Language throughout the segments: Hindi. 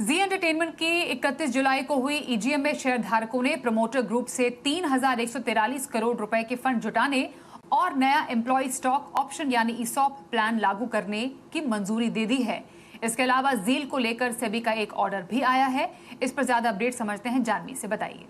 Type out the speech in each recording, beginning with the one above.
जी एंटरटेनमेंट की 31 जुलाई को हुई ईजीएम में शेयर धारकों ने प्रमोटर ग्रुप से 3,143 करोड़ रुपए के फंड जुटाने और नया एम्प्लॉय स्टॉक ऑप्शन यानी ईसॉप प्लान लागू करने की मंजूरी दे दी है। इसके अलावा जील को लेकर सेबी का एक ऑर्डर भी आया है। इस पर ज्यादा अपडेट समझते हैं, जानवी से बताइए।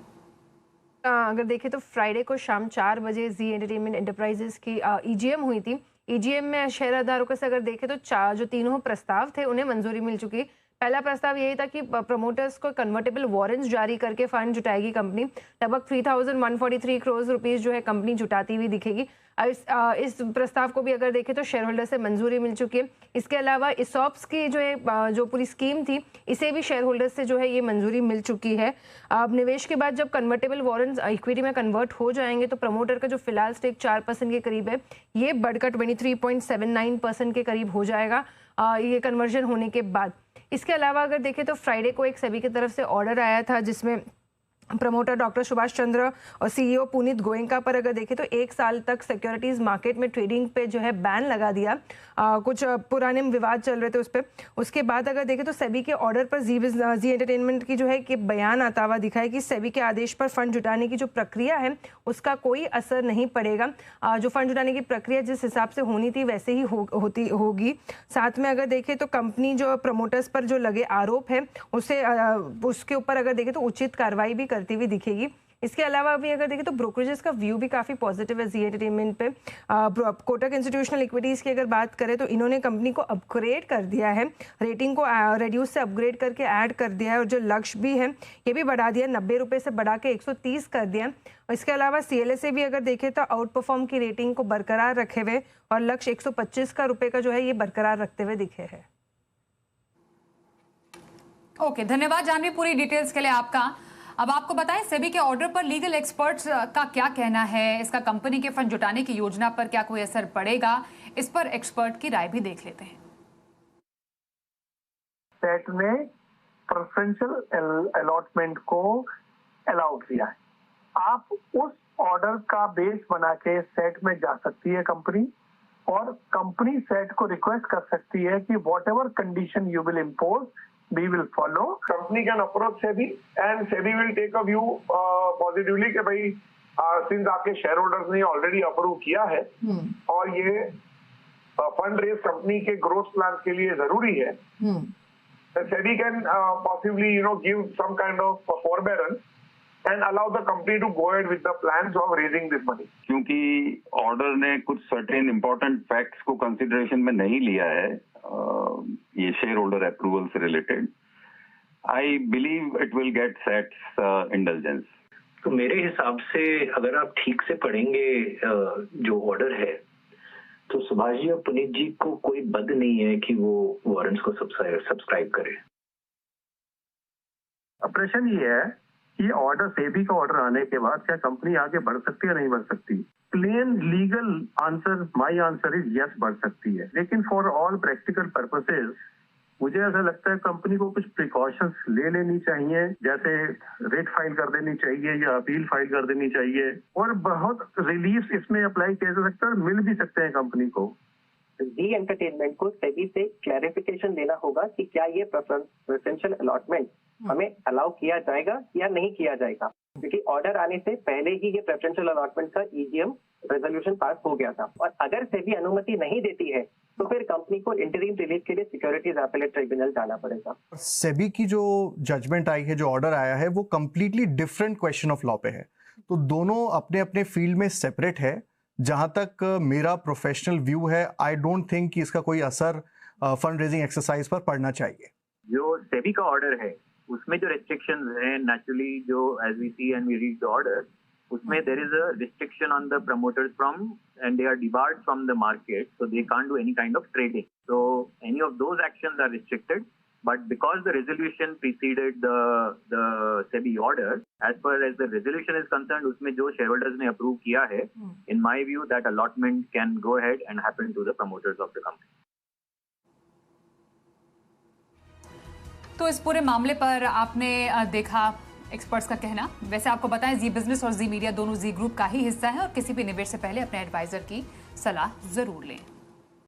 अगर देखें तो फ्राइडे को शाम 4 बजे जी एंटरटेनमेंट एंटरप्राइजेस की ईजीएम हुई थी। ईजीएम में शेयरधारकों से अगर देखें तो जो तीनों प्रस्ताव थे उन्हें मंजूरी मिल चुकी। पहला प्रस्ताव यही था कि प्रमोटर्स को कन्वर्टेबल वारंट्स जारी करके फंड जुटाएगी कंपनी। लगभग 3,143 करोड़ रुपीस जो है कंपनी जुटाती हुई दिखेगी। इस प्रस्ताव को भी अगर देखें तो शेयर होल्डर से मंजूरी मिल चुकी है। इसके अलावा इसॉप्स की जो पूरी स्कीम थी इसे भी शेयर होल्डर से जो है ये मंजूरी मिल चुकी है। अब निवेश के बाद जब कन्वर्टेबल वारंट्स इक्विटी में कन्वर्ट हो जाएंगे तो प्रमोटर का जो फिलहाल स्टेक 4% के करीब है ये बढ़कर 23.79% के करीब हो जाएगा ये कन्वर्जन होने के बाद। इसके अलावा अगर देखें तो फ्राइडे को एक सेबी की तरफ से ऑर्डर आया था जिसमें प्रमोटर डॉक्टर सुभाष चंद्र और सीईओ पुनीत गोयनका पर अगर देखें तो 1 साल तक सिक्योरिटीज मार्केट में ट्रेडिंग पे जो है बैन लगा दिया। कुछ पुराने विवाद चल रहे थे उस पर। उसके बाद अगर देखें तो सेबी के ऑर्डर पर जी एंटरटेनमेंट की जो है कि बयान आता हुआ दिखा है कि सेबी के आदेश पर फंड जुटाने की जो प्रक्रिया है उसका कोई असर नहीं पड़ेगा। जो फंड जुटाने की प्रक्रिया जिस हिसाब से होनी थी वैसे ही होगी। साथ में अगर देखें तो कंपनी जो प्रमोटर्स पर जो लगे आरोप है उसके ऊपर अगर देखें तो उचित कार्रवाई भी करती हुई दिखेगी। इसके अलावा भी अगर देखें तो ब्रोकरेजेस का व्यू भी काफ़ी पॉजिटिव है जी एंटरटेनमेंट पे। कोटक इंस्टीट्यूशनल इक्विटीज़ की अगर बात करें तो इन्होंने कंपनी को अपग्रेड कर दिया है, रेटिंग को रेड्यूस से अपग्रेड करके ऐड कर दिया है और जो लक्ष्य भी है ये भी बढ़ा दिया, 90 रुपये से बढ़ा के 130 कर दिया। और इसके अलावा CLSA भी अगर देखें तो आउट परफॉर्म की रेटिंग को बरकरार रखे हुए और लक्ष्य 125 का रुपये का जो है ये बरकरार रखते हुए दिखे है। ओके, धन्यवाद जानवी पूरी डिटेल्स के लिए आपका। अब आपको बताएं सेबी के ऑर्डर पर लीगल एक्सपर्ट्स का क्या कहना है, इसका कंपनी के फंड जुटाने की योजना पर क्या कोई असर पड़ेगा, इस पर एक्सपर्ट की राय भी देख लेते हैं। सेट ने प्रेफरेंशियल अलॉटमेंट को अलाउ किया है। आप उस ऑर्डर का बेस बना के सेट में जा सकती है कंपनी और कंपनी सेट को रिक्वेस्ट कर सकती है कि what ever condition you will impose we will follow. Company can approach SEBI and SEBI will take a view positively कि भाई since आपके शेयर होल्डर्स ने ऑलरेडी अप्रूव किया है और ये फंड रेज कंपनी के ग्रोथ प्लान के लिए जरूरी है, SEBI can possibly give some kind of forbearance and allow the company to go ahead with the plans of raising this money. क्योंकि ऑर्डर ने कुछ सर्टेन इम्पोर्टेंट फैक्ट्स को कंसिडरेशन में नहीं लिया है ये शेयर होल्डर अप्रूवल से related, I believe it will get sets indulgence. तो मेरे हिसाब से अगर आप ठीक से पढ़ेंगे जो ऑर्डर है तो सुभाष जी और पुनीत जी को कोई बद नहीं है कि वो वारंट्स को सब्सक्राइब करें। प्रश्न ये है कि ऑर्डर सेबी का ऑर्डर आने के बाद क्या कंपनी आगे बढ़ सकती है, नहीं बढ़ सकती? Plain legal answer, my answer is yes, बढ़ सकती है। लेकिन फॉर ऑल प्रैक्टिकल पर्पसेस मुझे ऐसा लगता है कंपनी को कुछ प्रिकॉशंस ले लेनी चाहिए, जैसे रेट फाइल कर देनी चाहिए या अपील फाइल कर देनी चाहिए और बहुत रिलीफ इसमें अप्लाई किया जा सकता है, मिल भी सकते हैं कंपनी को। जी एंटरटेनमेंट को सेबी से क्लैरिफिकेशन देना होगा कि क्या ये प्रेफरेंशियल अलॉटमेंट हमें अलाउ किया जाएगा या नहीं किया जाएगा, क्योंकि ऑर्डर आने से पहले ही ये प्रेफरेंशियल अलॉटमेंट का ईजीएम रेजोल्यूशन पास हो गया था और अगर सेबी अनुमति नहीं देती है तो फिर कंपनी को इंटरिम रिलीफ के लिए सिक्योरिटीज अपीलेट ट्रिब्यूनल जाना पड़ेगा। सेबी की जो जजमेंट आई है, जो ऑर्डर आया है, वो completely different question of law पे है, तो दोनों अपने अपने फील्ड में सेपरेट है। जहां तक मेरा प्रोफेशनल व्यू है, आई डोंट थिंक कि इसका कोई असर फंड रेजिंग एक्सरसाइज पर पड़ना चाहिए। जो सेबी का ऑर्डर है उसमें जो रिस्ट्रिक्शंस हैं, नेचुरली जो as we see and we read the order, उसमें there is a restriction on the promoters from and they are debarred from the market, so they can't do any kind of trading, so any of those actions are restricted. But because the resolution preceded the SEBI order, as far as the resolution is concerned, उसमें जो shareholders ने approve किया है, in my view, that allotment can go ahead and happen to the promoters of the company. तो इस पूरे मामले पर आपने देखा एक्सपर्ट्स का कहना। वैसे आपको बताएं जी बिजनेस और जी मीडिया दोनों जी ग्रुप का ही हिस्सा है और किसी भी निवेश से पहले अपने एडवाइजर की सलाह जरूर लें।